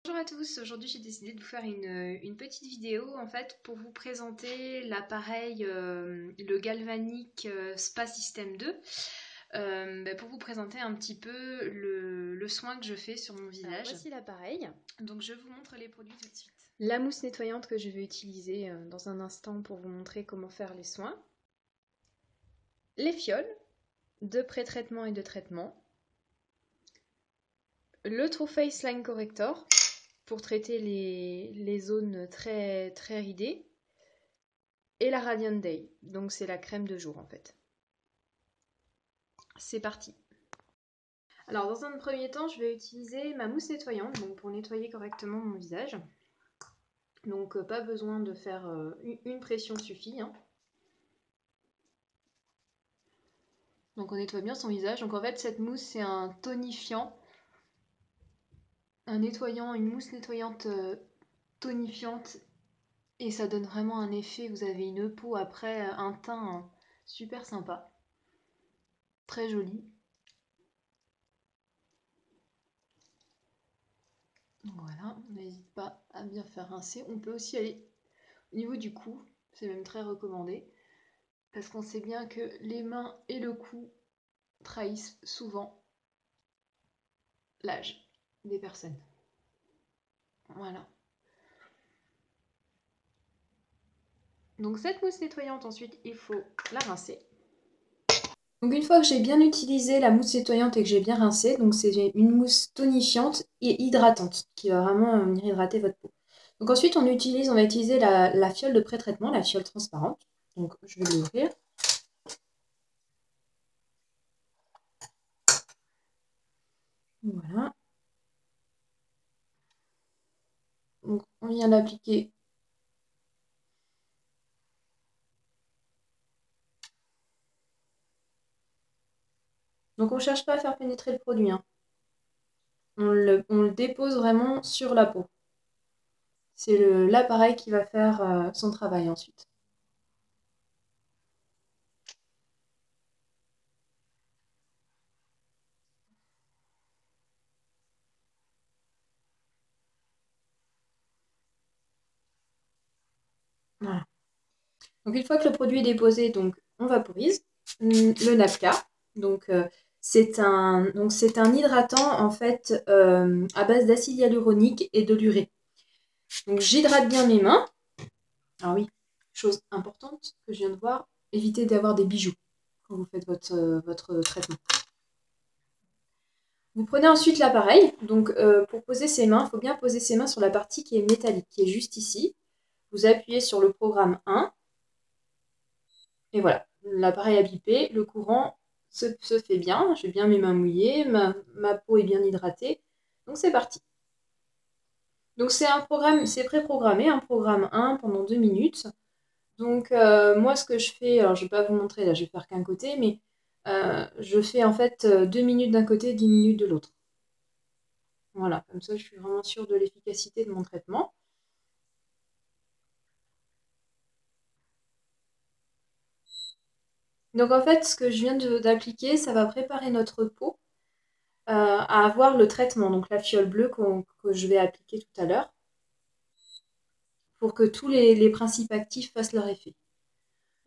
Bonjour à tous, aujourd'hui j'ai décidé de vous faire une petite vidéo en fait pour vous présenter l'appareil, le Galvanic Spa System 2, pour vous présenter un petit peu le soin que je fais sur mon visage. Voici l'appareil. Donc je vous montre les produits tout de suite. La mousse nettoyante que je vais utiliser dans un instant pour vous montrer comment faire les soins. Les fioles de pré-traitement et de traitement. Le True Face Line Corrector pour traiter les zones très, très ridées. Et la Radiant Day, donc c'est la crème de jour en fait. C'est parti. Alors dans un premier temps, je vais utiliser ma mousse nettoyante donc pour nettoyer correctement mon visage. Donc pas besoin de faire une pression suffit. Donc on nettoie bien son visage. Donc en fait cette mousse c'est un tonifiant, un nettoyant, une mousse nettoyante tonifiante et ça donne vraiment un effet. Vous avez une peau après, un teint super sympa, très joli. Donc voilà, on n'hésite pas à bien faire rincer. On peut aussi aller au niveau du cou, c'est même très recommandé parce qu'on sait bien que les mains et le cou trahissent souvent l'âge des personnes. Voilà. Donc cette mousse nettoyante, ensuite, il faut la rincer. Donc une fois que j'ai bien utilisé la mousse nettoyante et que j'ai bien rincé, donc c'est une mousse tonifiante et hydratante qui va vraiment venir hydrater votre peau. Donc ensuite, on va utiliser la fiole de pré-traitement, la fiole transparente. Donc je vais l'ouvrir. Voilà. Donc on vient l'appliquer. Donc on ne cherche pas à faire pénétrer le produit, hein. On le dépose vraiment sur la peau. C'est l'appareil qui va faire son travail ensuite. Voilà. Donc une fois que le produit est déposé, donc on vaporise le napka. Donc c'est un hydratant en fait à base d'acide hyaluronique et de l'urée. Donc j'hydrate bien mes mains. Ah oui, chose importante que je viens de voir, évitez d'avoir des bijoux quand vous faites votre traitement. Vous prenez ensuite l'appareil. Donc pour poser ses mains, il faut bien poser ses mains sur la partie qui est métallique, qui est juste ici. Vous appuyez sur le programme 1. Et voilà, l'appareil a bipé, le courant se fait bien, j'ai bien mes mains mouillées, ma peau est bien hydratée, donc c'est parti. Donc c'est un programme, c'est préprogrammé, un programme 1 pendant 2 minutes. Donc moi ce que je fais, alors je vais pas vous montrer, là je vais faire qu'un côté, mais je fais en fait 2 minutes d'un côté, 10 minutes de l'autre. Voilà, comme ça je suis vraiment sûre de l'efficacité de mon traitement. Donc en fait ce que je viens d'appliquer, ça va préparer notre peau à avoir le traitement, donc la fiole bleue que je vais appliquer tout à l'heure, pour que tous les principes actifs fassent leur effet.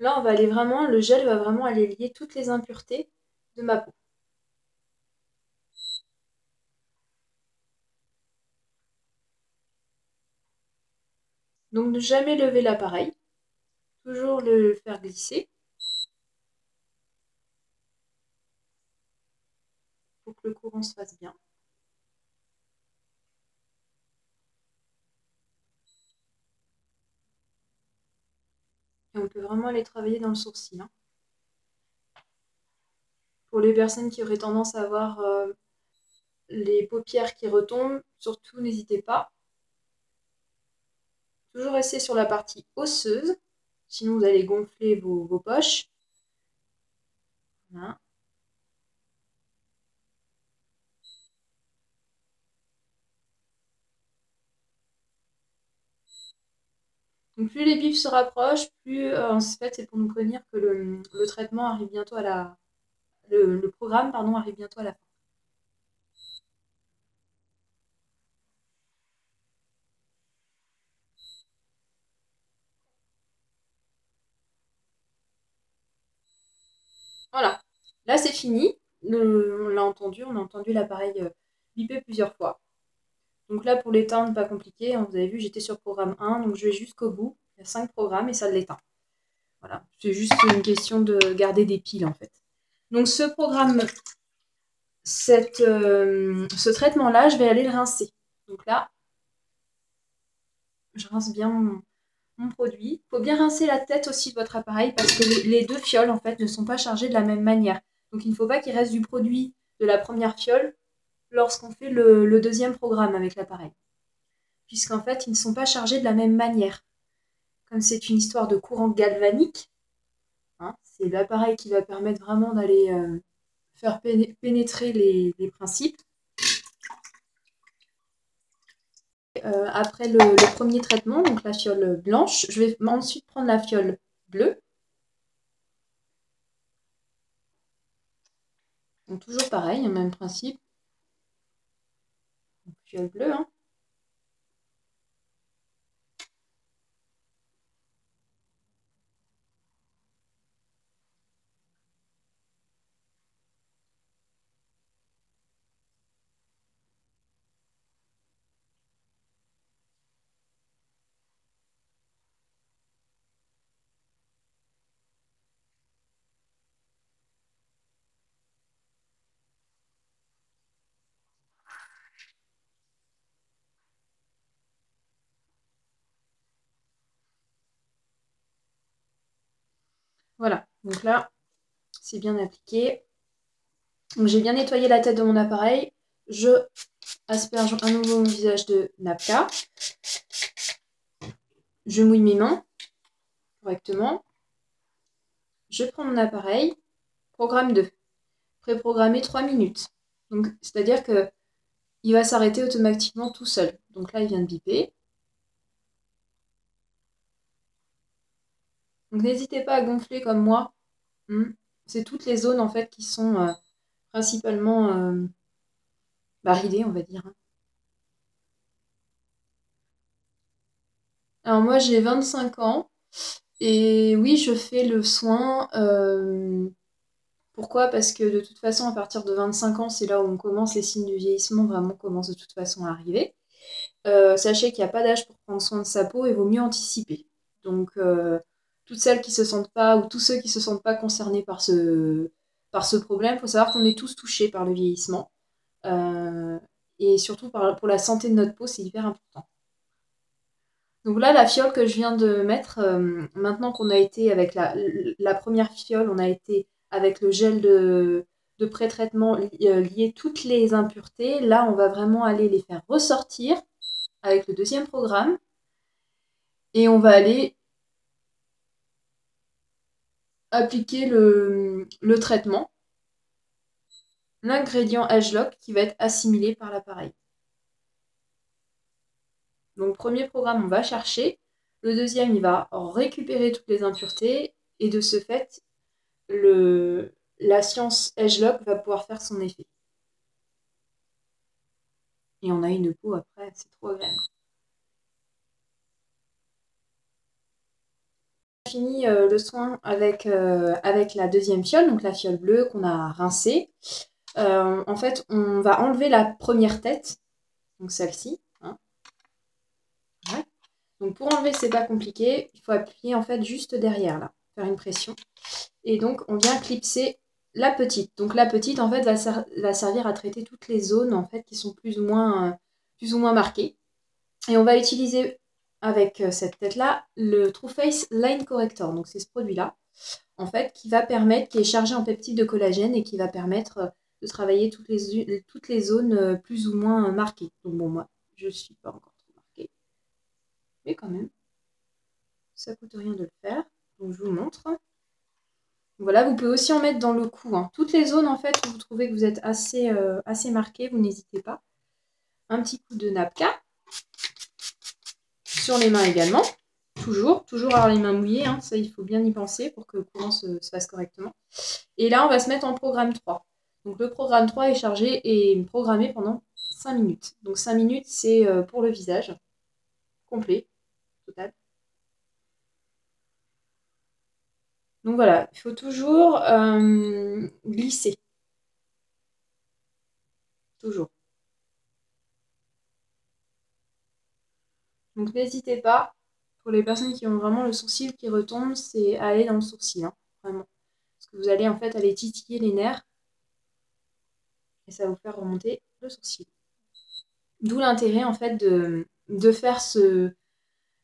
Là, on va aller vraiment, le gel va vraiment aller lier toutes les impuretés de ma peau. Donc ne jamais lever l'appareil, toujours le faire glisser pour que le courant se fasse bien. Et on peut vraiment aller travailler dans le sourcil, hein. Pour les personnes qui auraient tendance à avoir les paupières qui retombent, surtout n'hésitez pas. Toujours rester sur la partie osseuse, sinon vous allez gonfler vos poches. Voilà. Donc plus les bifs se rapprochent, plus en fait c'est pour nous prévenir que le traitement arrive bientôt à le programme pardon arrive bientôt à la fin. Voilà. Là, c'est fini. On a entendu l'appareil biper plusieurs fois. Donc là, pour l'éteindre, pas compliqué, hein, vous avez vu, j'étais sur programme 1, donc je vais jusqu'au bout. Il y a 5 programmes et ça l'éteint. Voilà. C'est juste une question de garder des piles, en fait. Donc ce programme, ce traitement-là, je vais aller le rincer. Donc là, je rince bien mon produit. Il faut bien rincer la tête aussi de votre appareil parce que les deux fioles, en fait, ne sont pas chargées de la même manière. Donc il ne faut pas qu'il reste du produit de la première fiole lorsqu'on fait le deuxième programme avec l'appareil. Puisqu'en fait, ils ne sont pas chargés de la même manière. Comme c'est une histoire de courant galvanique, hein, c'est l'appareil qui va permettre vraiment d'aller faire pénétrer les principes. Après le premier traitement, donc la fiole blanche, je vais ensuite prendre la fiole bleue. Donc toujours pareil, le même principe. Donc, fiole bleue, hein. Voilà, donc là, c'est bien appliqué. Donc j'ai bien nettoyé la tête de mon appareil. Je asperge à nouveau mon visage de napka. Je mouille mes mains correctement. Je prends mon appareil. Programme 2. Préprogrammé 3 minutes. Donc c'est-à-dire que il va s'arrêter automatiquement tout seul. Donc là, il vient de biper. Donc n'hésitez pas à gonfler comme moi. C'est toutes les zones en fait qui sont principalement ridées, on va dire. Alors moi j'ai 25 ans et oui je fais le soin. Pourquoi? Parce que de toute façon à partir de 25 ans c'est là où on commence, les signes du vieillissement vraiment commencent de toute façon à arriver. Sachez qu'il n'y a pas d'âge pour prendre soin de sa peau et vaut mieux anticiper. Donc toutes celles qui se sentent pas ou tous ceux qui se sentent pas concernés par ce problème, il faut savoir qu'on est tous touchés par le vieillissement. Euh, et surtout pour la santé de notre peau, c'est hyper important. Donc là, la fiole que je viens de mettre, maintenant qu'on a été avec la première fiole, on a été avec le gel de pré-traitement lier toutes les impuretés. Là, on va vraiment aller les faire ressortir avec le deuxième programme. Et on va aller appliquer le traitement, l'ingrédient Agelock qui va être assimilé par l'appareil. Donc premier programme, on va chercher. Le deuxième, il va récupérer toutes les impuretés. Et de ce fait, la science Agelock va pouvoir faire son effet. Et on a une peau après, c'est trop agréable. On a fini le soin avec la deuxième fiole, donc la fiole bleue qu'on a rincée. En fait, on va enlever la première tête, donc celle-ci. Hein. Ouais. Donc pour enlever, c'est pas compliqué. Il faut appuyer en fait juste derrière là, faire une pression. Et donc on vient clipser la petite. Donc la petite en fait va servir à traiter toutes les zones en fait qui sont plus ou moins marquées. Et on va utiliser avec cette tête-là le True Face Line Corrector. Donc c'est ce produit-là en fait qui est chargé en peptides de collagène et qui va permettre de travailler toutes les zones plus ou moins marquées. Donc bon, moi je suis pas encore trop marquée, mais quand même ça coûte rien de le faire. Donc je vous montre. Voilà, vous pouvez aussi en mettre dans le cou. Hein. Toutes les zones en fait où vous trouvez que vous êtes assez marqué, vous n'hésitez pas. Un petit coup de napka. Sur les mains également. Toujours avoir les mains mouillées. Hein. Ça, il faut bien y penser pour que le courant se fasse correctement. Et là, on va se mettre en programme 3. Donc le programme 3 est chargé et programmé pendant 5 minutes. Donc 5 minutes, c'est pour le visage complet, total. Donc voilà, il faut toujours glisser. Toujours. Donc n'hésitez pas, pour les personnes qui ont vraiment le sourcil qui retombe, c'est aller dans le sourcil, hein, vraiment. Parce que vous allez en fait aller titiller les nerfs et ça va vous faire remonter le sourcil. D'où l'intérêt en fait de faire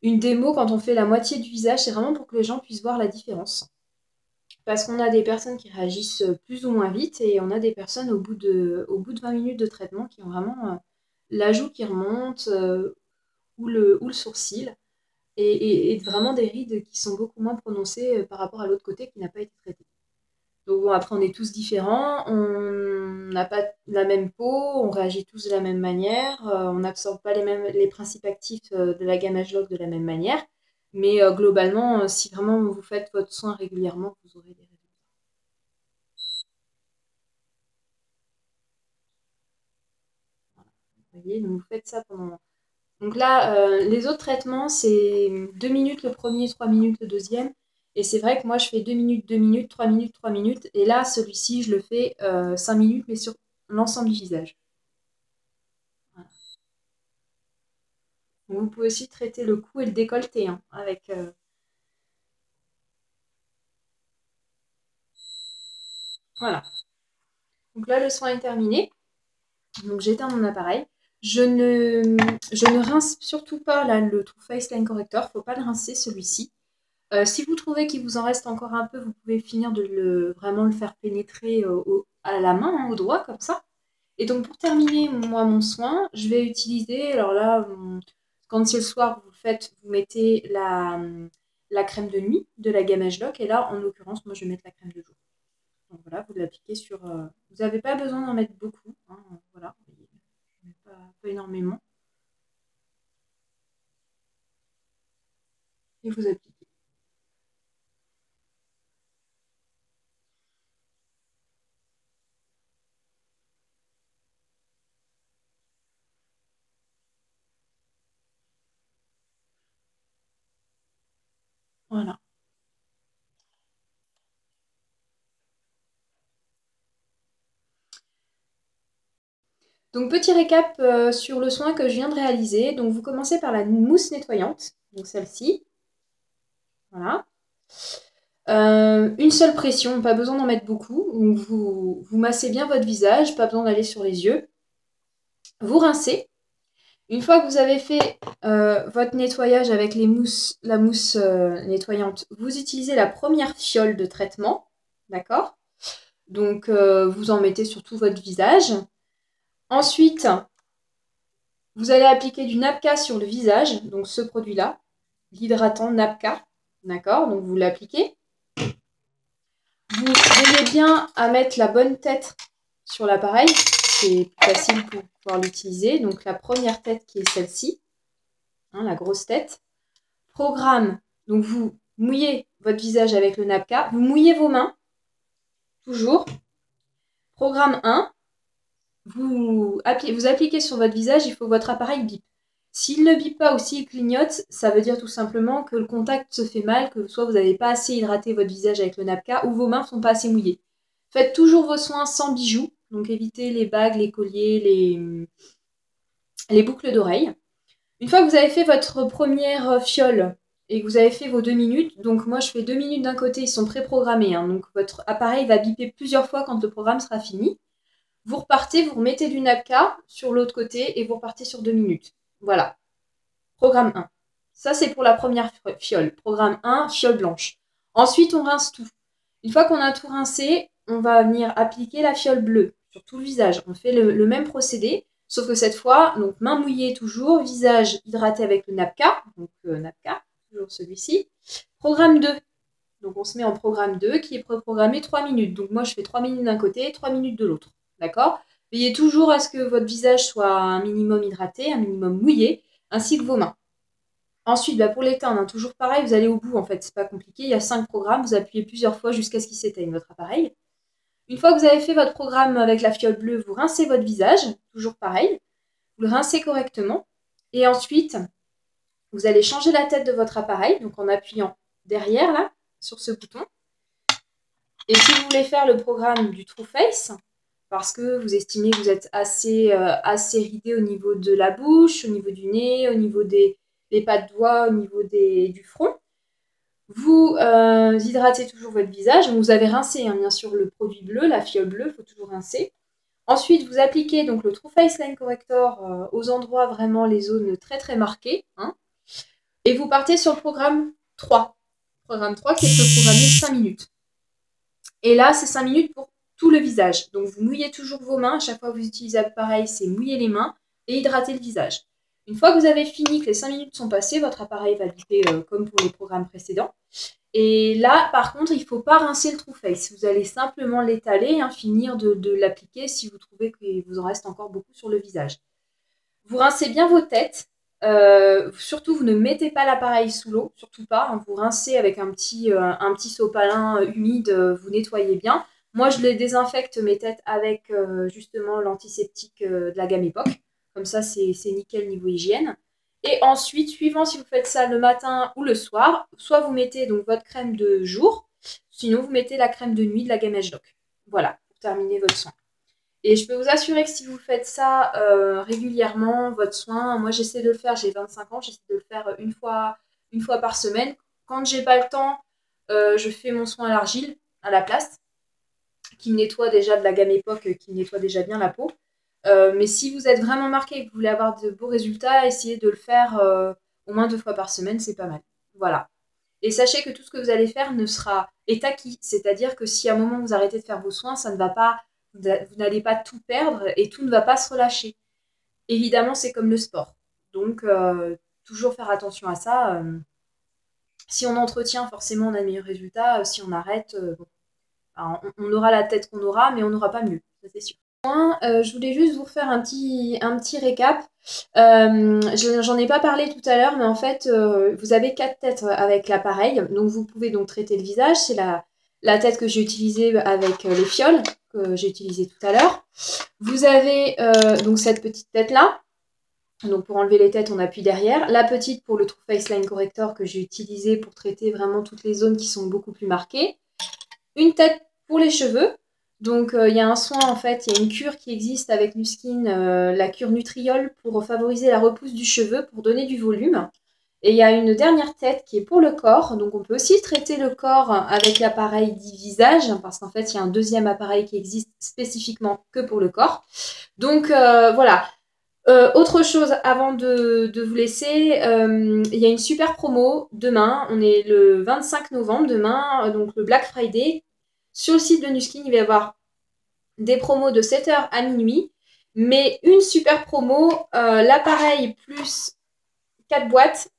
une démo quand on fait la moitié du visage, c'est vraiment pour que les gens puissent voir la différence. Parce qu'on a des personnes qui réagissent plus ou moins vite et on a des personnes au bout de 20 minutes de traitement qui ont vraiment la joue qui remonte ou le sourcil et vraiment des rides qui sont beaucoup moins prononcées par rapport à l'autre côté qui n'a pas été traité. Donc bon, après on est tous différents, on n'a pas la même peau, on réagit tous de la même manière, on n'absorbe pas les principes actifs de la gamme Ageloc de la même manière, mais globalement, si vraiment vous faites votre soin régulièrement, vous aurez des résultats. Vous voyez, donc vous faites ça pendant... Donc là, les autres traitements, c'est 2 minutes le premier, 3 minutes le deuxième. Et c'est vrai que moi, je fais 2 minutes, 2 minutes, 3 minutes, 3 minutes. Et là, celui-ci, je le fais 5 minutes, mais sur l'ensemble du visage. Voilà. Donc, vous pouvez aussi traiter le cou et le décolleté hein, avec... Voilà. Donc là, le soin est terminé. Donc j'éteins mon appareil. Je ne rince surtout pas là, le Too Faced Line Corrector. Il ne faut pas le rincer, celui-ci. Si vous trouvez qu'il vous en reste encore un peu, vous pouvez finir de vraiment le faire pénétrer à la main, hein, au doigt, comme ça. Et donc pour terminer, moi, mon soin, je vais utiliser, alors là, quand c'est le soir, vous le faites, vous mettez la crème de nuit de la gamme Ageloc. Et là, en l'occurrence, moi, je vais mettre la crème de jour. Donc voilà, vous l'appliquez sur... vous n'avez pas besoin d'en mettre beaucoup. Hein, voilà, pas énormément. Et vous appliquez. Voilà. Donc petit récap sur le soin que je viens de réaliser. Donc vous commencez par la mousse nettoyante, donc celle-ci. Voilà. Une seule pression, pas besoin d'en mettre beaucoup. Donc vous massez bien votre visage, pas besoin d'aller sur les yeux. Vous rincez. Une fois que vous avez fait votre nettoyage avec la mousse nettoyante, vous utilisez la première fiole de traitement. D'accord? Donc vous en mettez sur tout votre visage. Ensuite, vous allez appliquer du Napka sur le visage, donc ce produit-là, l'hydratant Napka, d'accord? Donc vous l'appliquez. Vous veillez bien à mettre la bonne tête sur l'appareil, c'est plus facile pour pouvoir l'utiliser. Donc la première tête qui est celle-ci, hein, la grosse tête. Programme, donc vous mouillez votre visage avec le Napka, vous mouillez vos mains, toujours. Programme 1, vous appliquez sur votre visage, il faut que votre appareil bip. S'il ne bip pas ou s'il clignote, ça veut dire tout simplement que le contact se fait mal, que soit vous n'avez pas assez hydraté votre visage avec le Napka ou vos mains ne sont pas assez mouillées. Faites toujours vos soins sans bijoux, donc évitez les bagues, les colliers, les boucles d'oreilles. Une fois que vous avez fait votre première fiole et que vous avez fait vos 2 minutes, donc moi je fais 2 minutes d'un côté, ils sont préprogrammés, hein, donc votre appareil va biper plusieurs fois quand le programme sera fini. Vous repartez, vous remettez du Napka sur l'autre côté et vous repartez sur 2 minutes. Voilà. Programme 1. Ça, c'est pour la première fiole. Programme 1, fiole blanche. Ensuite, on rince tout. Une fois qu'on a tout rincé, on va venir appliquer la fiole bleue sur tout le visage. On fait le même procédé, sauf que cette fois, donc main mouillée toujours, visage hydraté avec le Napka. Donc Napka, toujours celui-ci. Programme 2. Donc on se met en programme 2 qui est programmé 3 minutes. Donc moi, je fais 3 minutes d'un côté, 3 minutes de l'autre. D'accord? Veillez toujours à ce que votre visage soit un minimum hydraté, un minimum mouillé, ainsi que vos mains. Ensuite, pour l'éteindre, hein, toujours pareil, vous allez au bout, en fait, c'est pas compliqué. Il y a 5 programmes, vous appuyez plusieurs fois jusqu'à ce qu'il s'éteigne votre appareil. Une fois que vous avez fait votre programme avec la fiole bleue, vous rincez votre visage, toujours pareil. Vous le rincez correctement. Et ensuite, vous allez changer la tête de votre appareil, donc en appuyant derrière, là, sur ce bouton. Et si vous voulez faire le programme du True Face, parce que vous estimez que vous êtes assez ridé au niveau de la bouche, au niveau du nez, au niveau des pas de doigts, au niveau du front, vous hydratez toujours votre visage. Vous avez rincé, hein, bien sûr, le produit bleu, la fiole bleue, il faut toujours rincer. Ensuite, vous appliquez donc le True Face Line Corrector aux endroits vraiment les zones très très marquées. Hein, et vous partez sur le programme 3. Programme 3 qui est programmé 5 minutes. Et là, c'est 5 minutes pour tout le visage. Donc, vous mouillez toujours vos mains. À chaque fois que vous utilisez l'appareil, c'est mouiller les mains et hydrater le visage. Une fois que vous avez fini, que les 5 minutes sont passées, votre appareil va vider comme pour les programmes précédents. Et là, par contre, il ne faut pas rincer le True Face. Vous allez simplement l'étaler, hein, finir de l'appliquer si vous trouvez qu'il vous en reste encore beaucoup sur le visage. Vous rincez bien vos têtes. Surtout, vous ne mettez pas l'appareil sous l'eau, surtout pas. Hein, vous rincez avec un petit sopalin humide, vous nettoyez bien. Moi, je les désinfecte mes têtes avec justement l'antiseptique de la gamme Époque. Comme ça, c'est nickel niveau hygiène. Et ensuite, suivant si vous faites ça le matin ou le soir, soit vous mettez donc votre crème de jour, sinon vous mettez la crème de nuit de la gamme H-Doc. Voilà, pour terminer votre soin. Et je peux vous assurer que si vous faites ça régulièrement, votre soin, moi j'essaie de le faire, j'ai 25 ans, j'essaie de le faire une fois par semaine. Quand j'ai pas le temps, je fais mon soin à l'argile, à la place, qui me nettoie déjà de la gamme Époque, qui me nettoie déjà bien la peau. Mais si vous êtes vraiment marqué et que vous voulez avoir de beaux résultats, essayez de le faire au moins 2 fois par semaine, c'est pas mal. Voilà. Et sachez que tout ce que vous allez faire est acquis. C'est-à-dire que si à un moment vous arrêtez de faire vos soins, ça ne va pas, vous n'allez pas tout perdre et tout ne va pas se relâcher. Évidemment, c'est comme le sport. Donc, toujours faire attention à ça. Si on entretient, forcément, on a de meilleurs résultats. Si on arrête, bon, on aura la tête qu'on aura, mais on n'aura pas mieux. Ça, c'est sûr. Je voulais juste vous refaire un petit récap. J'en ai pas parlé tout à l'heure, mais en fait, vous avez 4 têtes avec l'appareil. Donc, vous pouvez donc traiter le visage. C'est la tête que j'ai utilisée avec les fioles que j'ai utilisées tout à l'heure. Vous avez donc cette petite tête-là. Donc, pour enlever les têtes, on appuie derrière. La petite pour le True Face Line Corrector que j'ai utilisé pour traiter vraiment toutes les zones qui sont beaucoup plus marquées. Une tête pour les cheveux. Donc, il y a un soin, en fait, il y a une cure qui existe avec Nuskin, la cure Nutriol, pour favoriser la repousse du cheveu, pour donner du volume. Et il y a une dernière tête qui est pour le corps. Donc, on peut aussi traiter le corps avec l'appareil dit visage, parce qu'en fait, il y a un deuxième appareil qui existe spécifiquement que pour le corps. Donc, voilà. Autre chose avant de vous laisser, il y a une super promo demain, on est le 25 novembre, demain, donc le Black Friday. Sur le site de Nuskin, il va y avoir des promos de 7h à minuit, mais une super promo, l'appareil plus 4 boîtes,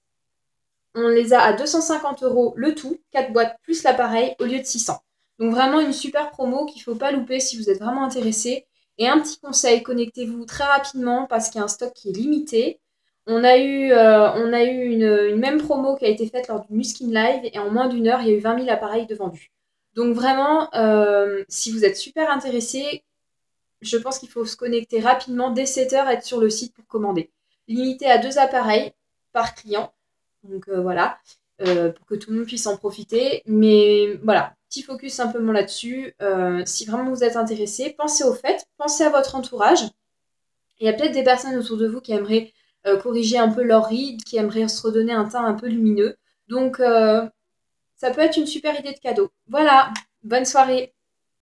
on les a à 250 € le tout, 4 boîtes plus l'appareil au lieu de 600. Donc vraiment une super promo qu'il ne faut pas louper si vous êtes vraiment intéressé. Et un petit conseil, connectez-vous très rapidement parce qu'il y a un stock qui est limité. On a eu une même promo qui a été faite lors du Nuskin Live et en moins d'une heure, il y a eu 20 000 appareils de vendus. Donc vraiment, si vous êtes super intéressé, je pense qu'il faut se connecter rapidement dès 7h, être sur le site pour commander. Limité à 2 appareils par client. Donc voilà, pour que tout le monde puisse en profiter. Mais voilà, petit focus simplement là-dessus. Si vraiment vous êtes intéressé, pensez au fait, pensez à votre entourage. Il y a peut-être des personnes autour de vous qui aimeraient corriger un peu leurs rides, qui aimeraient se redonner un teint un peu lumineux. Donc ça peut être une super idée de cadeau. Voilà, bonne soirée.